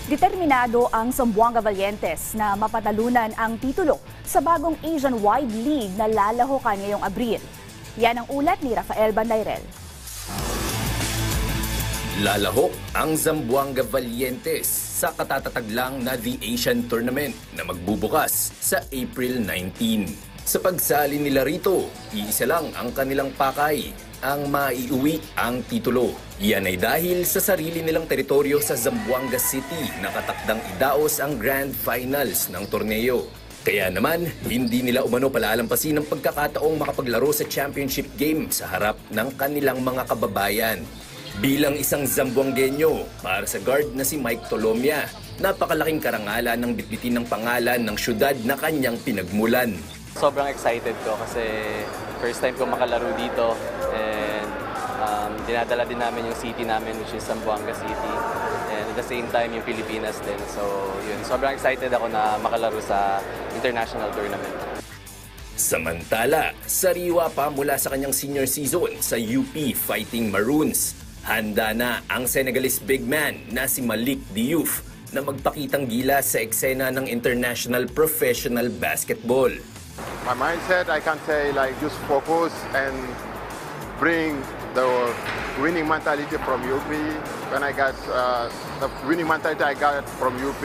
Determinado ang Zamboanga Valientes na mapatalunan ang titulo sa bagong Asian-wide league na lalahukan ngayong Abril. Yan ang ulat ni Rafael Bandairel. Lalahok ang Zamboanga Valientes sa katatatag lang na The Asian Tournament na magbubukas sa April 19. Sa pagsali nila rito, iisa lang ang kanilang pakay, ang maiuwi ang titulo. Yan ay dahil sa sarili nilang teritoryo sa Zamboanga City na katakdang idaos ang Grand Finals ng torneo. Kaya naman, hindi nila umano palaalampasin ang pagkakataong makapaglaro sa championship game sa harap ng kanilang mga kababayan. Bilang isang Zamboangueño, para sa guard na si Mike Tolomia, napakalaking karangalan ng bitbitin ng pangalan ng syudad na kanyang pinagmulan. Sobrang excited ko kasi first time ko makalaro dito and dinadala din namin yung city namin which is Zamboanga City and at the same time yung Pilipinas din. So yun, sobrang excited ako na makalaro sa international tournament. Samantala, sariwa pa mula sa kanyang senior season sa UP Fighting Maroons. Handa na ang Senegalese big man na si Malik Diouf na magpakitang gila sa eksena ng international professional basketball. My mindset, I can say, like, just focus and bring the winning mentality from UP. When I got the winning mentality I got from UP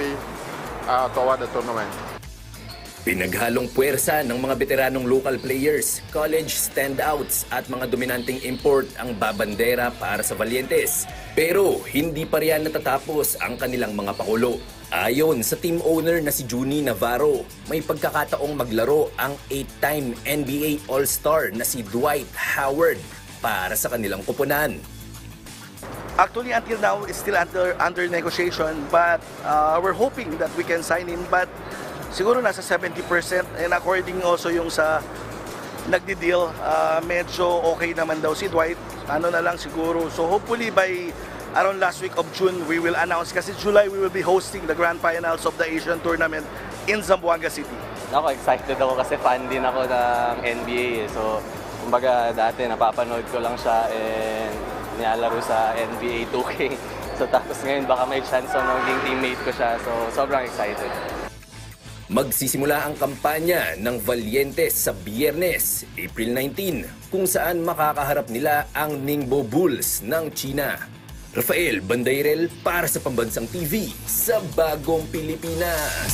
toward the tournament. Pinaghalong puwersa ng mga veteranong local players, college standouts at mga dominanteng import ang babandera para sa Valientes. Pero hindi pa riyan natatapos ang kanilang mga pakulo. Ayon sa team owner na si Juni Navarro, may pagkakataong maglaro ang 8-time NBA All-Star na si Dwight Howard para sa kanilang kupunan. Actually, until now, it's still under negotiation, but we're hoping that we can sign him. But siguro nasa 70% and according also yung sa nagdi-deal, medyo okay naman daw si Dwight. Ano na lang siguro. So hopefully by around last week of June, we will announce kasi July we will be hosting the Grand Finals of the Asian Tournament in Zamboanga City. Ako excited ako kasi fan din ako ng NBA. So kumbaga dati napapanood ko lang siya and nilalaro sa NBA 2K. So tapos ngayon baka may chance na maging teammate ko siya. So sobrang excited. Magsisimula ang kampanya ng Valientes sa Biyernes, April 19, kung saan makakaharap nila ang Ningbo Bulls ng China. Rafael Bandairel para sa Pambansang TV sa Bagong Pilipinas.